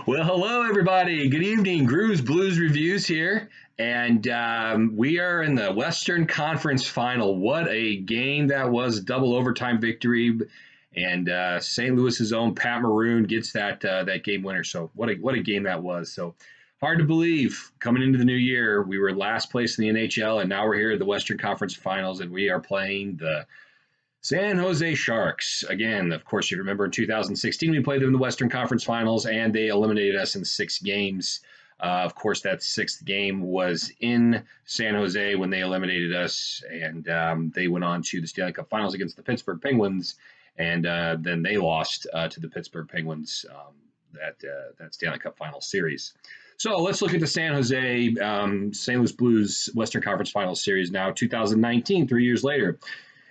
Well, hello, everybody. Good evening. Grooves Blues Reviews here. And we are in the Western Conference Final. What a game that was, double overtime victory. And St. Louis's own Pat Maroon gets that game winner. So what a game that was. So hard to believe coming into the new year, we were last place in the NHL, and now we're here at the Western Conference Finals, and we are playing the San Jose Sharks. Again, of course, you remember in 2016, we played them in the Western Conference Finals, and they eliminated us in 6 games. Of course, that sixth game was in San Jose when they eliminated us, and they went on to the Stanley Cup Finals against the Pittsburgh Penguins, and then they lost to the Pittsburgh Penguins that Stanley Cup Final series. So let's look at the San Jose St. Louis Blues Western Conference Finals series now, 2019, 3 years later.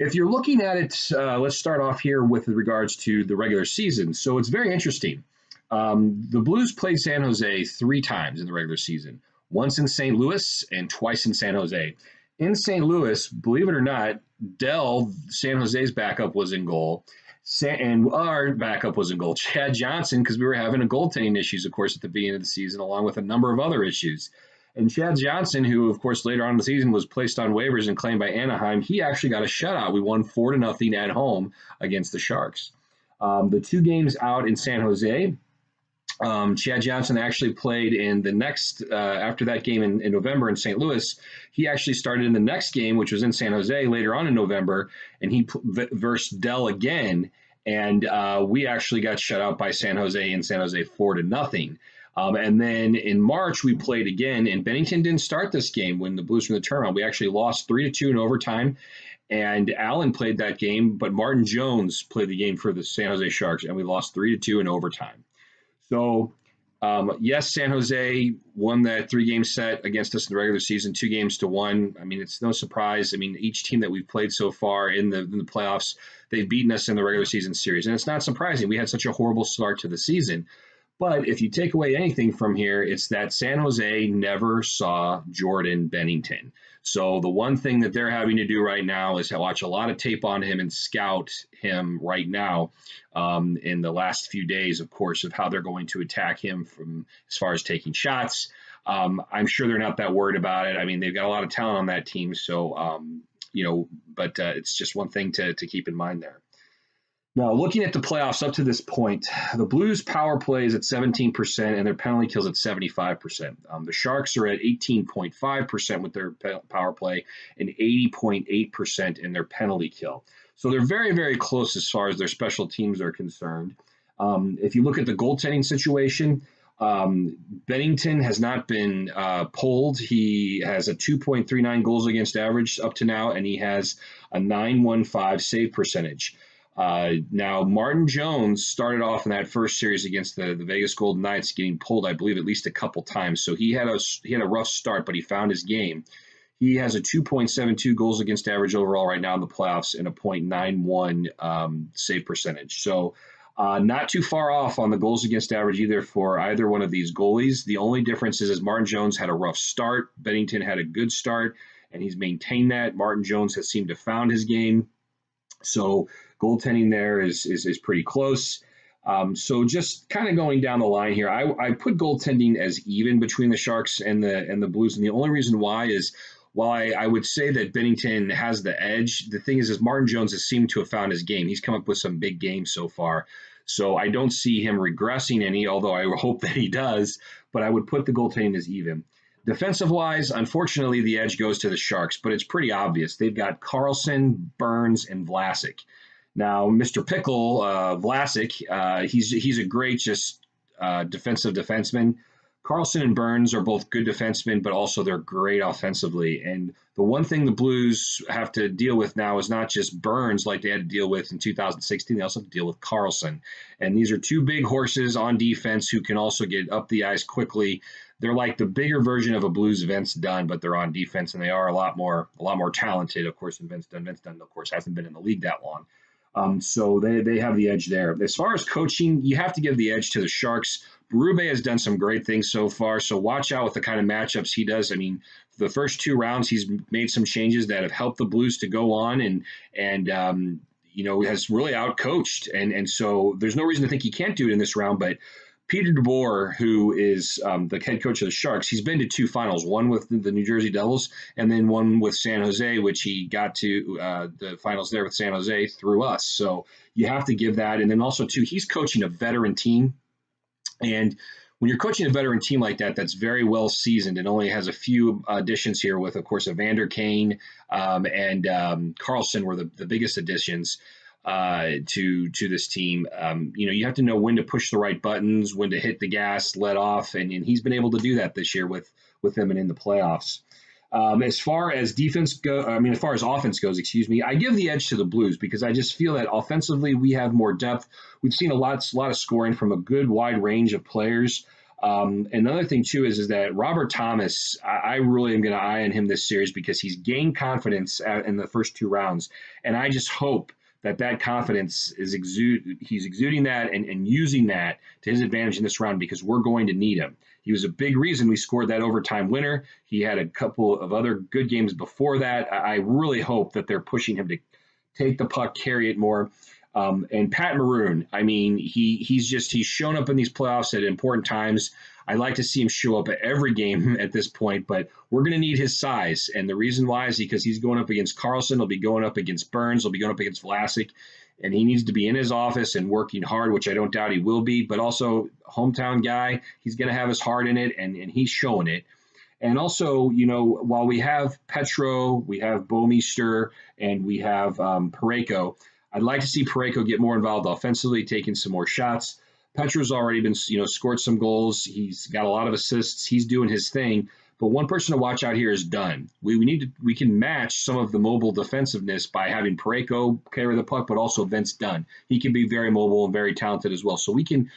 If you're looking at it, let's start off here with regards to the regular season. So it's very interesting. The Blues played San Jose 3 times in the regular season, once in St. Louis and twice in San Jose. In St. Louis, believe it or not, Dell, San Jose's backup, was in goal, and our backup was in goal, Chad Johnson, because we were having a goaltending issues, of course, at the beginning of the season, along with a number of other issues. And Chad Johnson, who, of course, later on in the season was placed on waivers and claimed by Anaheim, he actually got a shutout. We won 4-0 at home against the Sharks. The 2 games out in San Jose, Chad Johnson actually played in the next, after that game in November in St. Louis, he actually started in the next game, which was in San Jose later on in November, and he versed Dell again. And we actually got shut out by San Jose in San Jose 4-0. And then in March, we played again, and Bennington didn't start this game when the Blues were in the turnaround. We actually lost 3-2 in overtime, and Allen played that game, but Martin Jones played the game for the San Jose Sharks, and we lost 3-2 in overtime. So, yes, San Jose won that 3-game set against us in the regular season, 2-1. I mean, it's no surprise. I mean, each team that we've played so far in the playoffs, they've beaten us in the regular season series, and it's not surprising. We had such a horrible start to the season. But if you take away anything from here, it's that San Jose never saw Jordan Bennington. So the one thing that they're having to do right now is to watch a lot of tape on him and scout him right now in the last few days, of course, of how they're going to attack him from as far as taking shots. I'm sure they're not that worried about it. I mean, they've got a lot of talent on that team. So, but it's just one thing to keep in mind there. Now, looking at the playoffs up to this point, the Blues' power play is at 17% and their penalty kills at 75%. The Sharks are at 18.5% with their power play and 80.8% in their penalty kill. So they're very, very close as far as their special teams are concerned. If you look at the goaltending situation, Bennington has not been pulled. He has a 2.39 goals against average up to now, and he has a 915 save percentage. Now, Martin Jones started off in that first series against the Vegas Golden Knights getting pulled, I believe, at least a couple times. So he had a rough start, but he found his game. He has a 2.72 goals against average overall right now in the playoffs and a .91 save percentage. So not too far off on the goals against average either for either one of these goalies. The only difference is Martin Jones had a rough start. Bennington had a good start, and he's maintained that. Martin Jones has seemed to found his game. So goaltending there is pretty close. So just kind of going down the line here, I put goaltending as even between the Sharks and the Blues, and the only reason why is while I would say that Bennington has the edge, the thing is Martin Jones has seemed to have found his game. He's come up with some big games so far. So I don't see him regressing any, although I hope that he does, but I would put the goaltending as even. Defensive-wise, unfortunately, the edge goes to the Sharks, but it's pretty obvious. They've got Carlson, Burns, and Vlasic. Now, Mr. Pickle, Vlasic, he's a great defensive defenseman. Carlson and Burns are both good defensemen, but also they're great offensively. And the one thing the Blues have to deal with now is not just Burns like they had to deal with in 2016. They also have to deal with Carlson. And these are 2 big horses on defense who can also get up the ice quickly. They're like the bigger version of a Blues Vince Dunn, but they're on defense, and they are a lot more talented, of course, than Vince Dunn. Vince Dunn, of course, hasn't been in the league that long. So they have the edge there. As far as coaching, you have to give the edge to the Sharks. Berube has done some great things so far, so watch out with the kind of matchups he does. I mean, the first 2 rounds, he's made some changes that have helped the Blues to go on and has really outcoached. And so there's no reason to think he can't do it in this round, but Peter DeBoer, who is the head coach of the Sharks, he's been to two finals, one with the New Jersey Devils and then one with San Jose, which he got to the finals there with San Jose through us. So you have to give that. And then also, too, he's coaching a veteran team. And when you're coaching a veteran team like that, that's very well seasoned and only has a few additions here with, of course, Evander Kane and Karlsson were the biggest additions to this team. You have to know when to push the right buttons, when to hit the gas, let off, and he's been able to do that this year with them and in the playoffs. As far as as far as offense goes, I give the edge to the Blues because I just feel that offensively we have more depth. We've seen a lot of scoring from a good wide range of players. Another thing too is that Robert Thomas, I really am going to eye on him this series because he's gained confidence in the first two rounds, and I just hope that confidence he's exuding that and using that to his advantage in this round because we're going to need him. He was a big reason we scored that overtime winner. He had a couple of other good games before that. I really hope that they're pushing him to take the puck, carry it more. And Pat Maroon, he's shown up in these playoffs at important times. I like to see him show up at every game at this point, but we're going to need his size. And the reason why is because he's going up against Karlsson, he'll be going up against Burns, he'll be going up against Vlasic, and he needs to be in his office and working hard, which I don't doubt he will be, but also hometown guy, he's going to have his heart in it, and he's showing it. And also, while we have Petro, we have Bouwmeester, and we have Parayko, I'd like to see Parayko get more involved offensively, taking some more shots. Petro's already been, scored some goals. He's got a lot of assists. He's doing his thing. But one person to watch out here is Dunn. We can match some of the mobile defensiveness by having Parayko carry the puck, but also Vince Dunn. He can be very mobile and very talented as well. So we can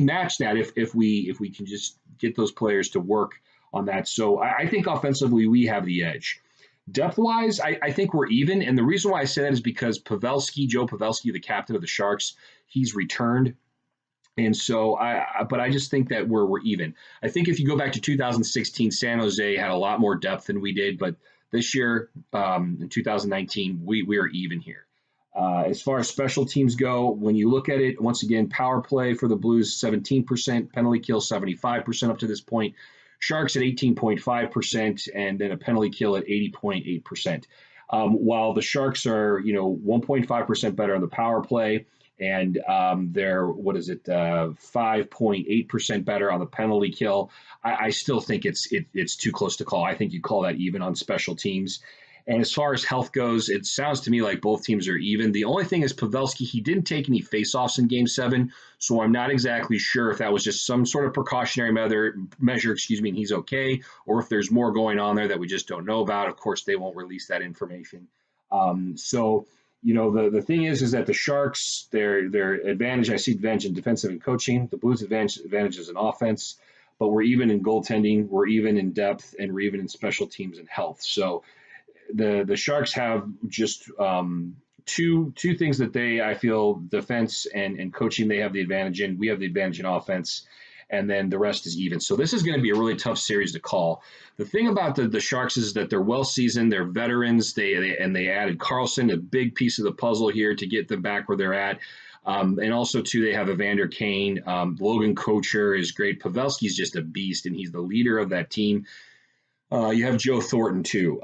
match that if we can just get those players to work on that. So I think offensively we have the edge. Depth-wise, I think we're even, and the reason why I say that is because Joe Pavelski, the captain of the Sharks, he's returned. And so, I just think that we're even. I think if you go back to 2016, San Jose had a lot more depth than we did, but this year, in 2019, we are even here. As far as special teams go, when you look at it, once again, power play for the Blues, 17%, penalty kill, 75% up to this point. Sharks at 18.5%, and then a penalty kill at 80.8%. While the Sharks are, 1.5% better on the power play, and they're 5.8% better on the penalty kill. I still think it's too close to call. I think you call that even on special teams. And as far as health goes, it sounds to me like both teams are even. The only thing is Pavelski, he didn't take any faceoffs in Game 7, so I'm not exactly sure if that was just some sort of precautionary measure, and he's okay, or if there's more going on there that we just don't know about. Of course, they won't release that information. The thing is that the Sharks, their advantage, I see advantage in defensive and coaching. The Blues advantage is in offense, but we're even in goaltending, we're even in depth, and we're even in special teams and health. So the Sharks have just two things that I feel defense and coaching, they have the advantage in. We have the advantage in offense, and then the rest is even. So this is going to be a really tough series to call. The thing about the Sharks is that they're well seasoned, they're veterans. They added Karlsson, a big piece of the puzzle here to get them back where they're at. And also, too, they have Evander Kane. Logan Kocher is great. Pavelski's just a beast, and he's the leader of that team. You have Joe Thornton, too.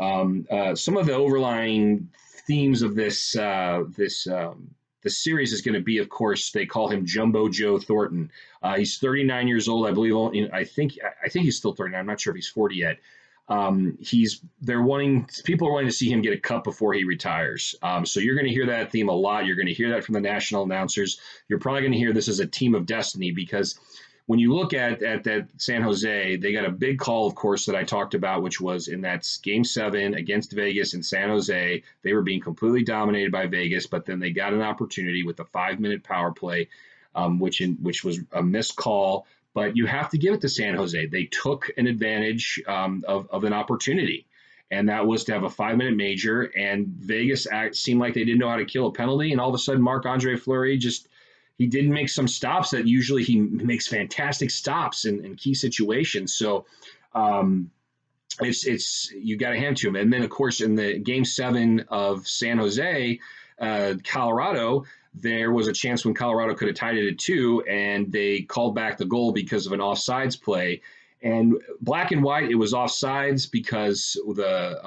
Some of the overlying themes of this the series is going to be, of course, they call him Jumbo Joe Thornton. He's 39 years old, I believe. I think he's still 39. I'm not sure if he's 40 yet. People are wanting to see him get a cup before he retires. So you're going to hear that theme a lot. You're going to hear that from the national announcers. You're probably going to hear this as a team of destiny because when you look at that San Jose, they got a big call, of course, that I talked about, which was in that Game 7 against Vegas in San Jose. They were being completely dominated by Vegas, but then they got an opportunity with a 5-minute power play, which was a missed call. But you have to give it to San Jose. They took an advantage of an opportunity, and that was to have a 5-minute major. And Vegas seemed like they didn't know how to kill a penalty, and all of a sudden Marc-Andre Fleury he didn't make some stops that usually he makes fantastic stops in key situations. So it's you got to hand to him. And then, of course, in the Game 7 of San Jose, Colorado, there was a chance when Colorado could have tied it at 2, and they called back the goal because of an offsides play. And black and white, it was offsides because the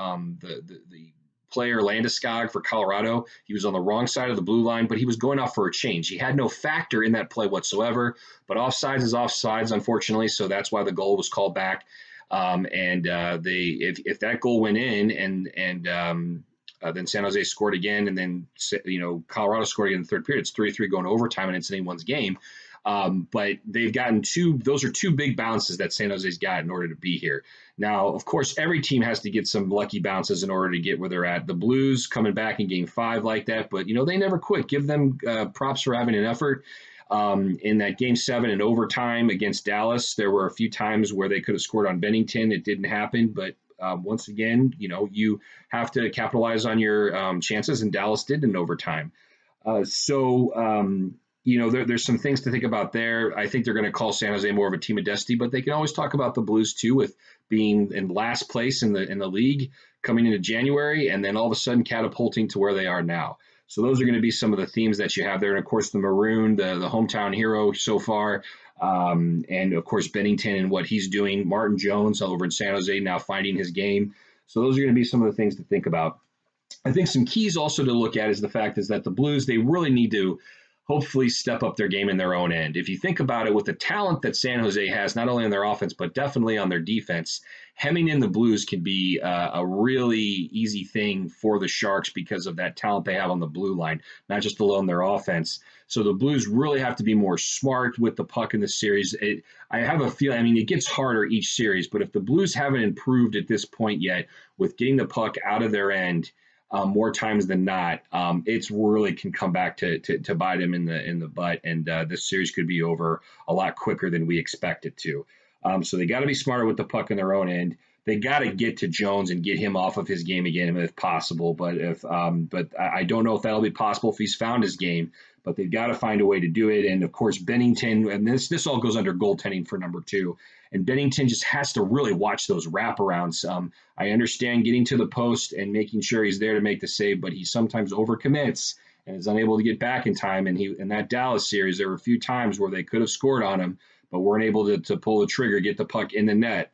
player Landeskog for Colorado, he was on the wrong side of the blue line, but he was going off for a change. He had no factor in that play whatsoever. But offsides is offsides, unfortunately, so that's why the goal was called back. If that goal went in and then San Jose scored again, and then Colorado scored again in the third period. It's 3-3 going to overtime, and it's anyone's game. But they've gotten those are two big bounces that San Jose's got in order to be here. Now, of course, every team has to get some lucky bounces in order to get where they're at. The Blues coming back in Game 5 like that, but they never quit. Give them props for having an effort. In that Game 7 in overtime against Dallas, there were a few times where they could have scored on Bennington. It didn't happen, but once again, you have to capitalize on your chances, and Dallas did in overtime. There's some things to think about there. I think they're going to call San Jose more of a team of destiny, but they can always talk about the Blues too, with being in last place in the league coming into January, and then all of a sudden catapulting to where they are now. So those are going to be some of the themes that you have there, and of course the Maroon, the hometown hero so far. And of course, Bennington and what he's doing, Martin Jones over in San Jose now finding his game. So those are going to be some of the things to think about. I think some keys also to look at is the fact is that the Blues, they really need to hopefully step up their game in their own end. If you think about it, with the talent that San Jose has, not only on their offense, but definitely on their defense, hemming in the Blues can be a really easy thing for the Sharks because of that talent they have on the blue line, not just alone their offense. So the Blues really have to be more smart with the puck in the series. I have a feeling, it gets harder each series, but if the Blues haven't improved at this point yet with getting the puck out of their end, more times than not, it's really can come back to bite him in the butt, and this series could be over a lot quicker than we expect it to. So they got to be smarter with the puck in their own end. They got to get to Jones and get him off of his game again if possible. But I don't know if that'll be possible if he's found his game. But they've got to find a way to do it. And of course, Bennington, and this all goes under goaltending for number 2. And Bennington just has to really watch those wraparounds. I understand getting to the post and making sure he's there to make the save, but he sometimes overcommits and is unable to get back in time. And in that Dallas series, there were a few times where they could have scored on him, but weren't able to pull the trigger, get the puck in the net.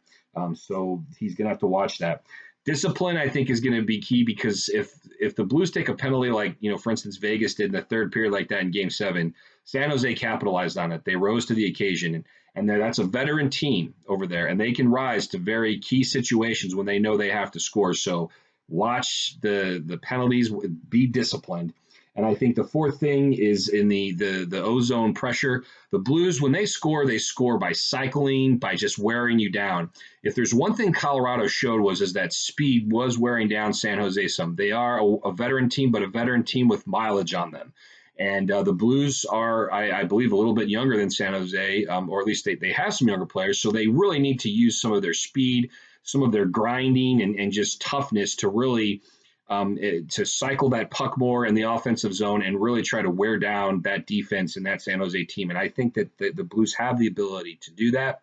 So he's going to have to watch that. Discipline, I think, is going to be key, because if the Blues take a penalty like, for instance, Vegas did in the third period like that in Game 7, San Jose capitalized on it. They rose to the occasion, and that's a veteran team over there, and they can rise to very key situations when they know they have to score. So watch the penalties, be disciplined. And I think the fourth thing is in the ozone pressure. The Blues, when they score by cycling, by just wearing you down. If there's one thing Colorado showed is that speed was wearing down San Jose some. They are a veteran team, but a veteran team with mileage on them. And the Blues are, I believe, a little bit younger than San Jose, or at least they have some younger players. So they really need to use some of their speed, some of their grinding, and just toughness to really to cycle that puck more in the offensive zone and really try to wear down that defense and that San Jose team. And I think that the Blues have the ability to do that.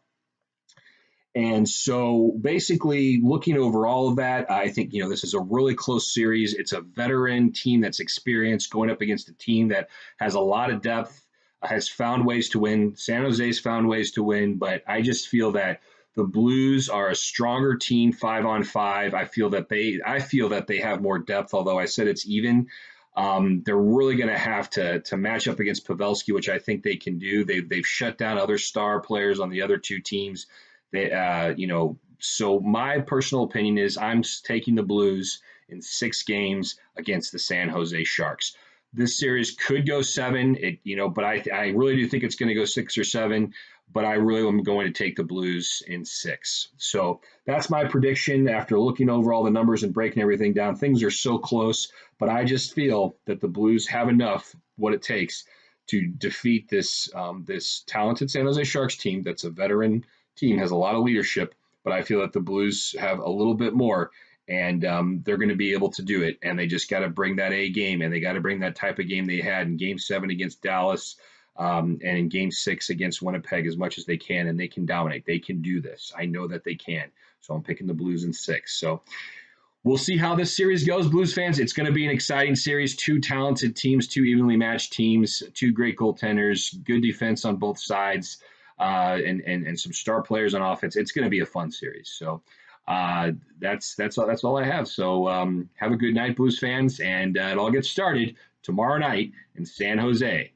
And so basically looking over all of that, I think, this is a really close series. It's a veteran team that's experienced going up against a team that has a lot of depth, has found ways to win. San Jose's found ways to win, but I just feel that the Blues are a stronger team 5-on-5. I feel that they have more depth, although I said it's even. They're really going to have to match up against Pavelski, which I think they can do. They've shut down other star players on the other two teams. So my personal opinion is I'm taking the Blues in 6 games against the San Jose Sharks. This series could go 7, but I really do think it's going to go 6 or 7. But I really am going to take the Blues in 6. So that's my prediction after looking over all the numbers and breaking everything down. Things are so close, but I just feel that the Blues have enough, what it takes, to defeat this talented San Jose Sharks team that's a veteran team, has a lot of leadership, but I feel that the Blues have a little bit more, and they're going to be able to do it. And they just got to bring that A game, and they got to bring that type of game they had in Game 7 against Dallas, and in Game 6 against Winnipeg as much as they can, and they can dominate. They can do this. I know that they can. So I'm picking the Blues in 6. So we'll see how this series goes, Blues fans. It's going to be an exciting series. Two talented teams, two evenly matched teams, two great goaltenders, good defense on both sides, and some star players on offense. It's going to be a fun series. So that's all I have. So have a good night, Blues fans, and it all gets started tomorrow night in San Jose.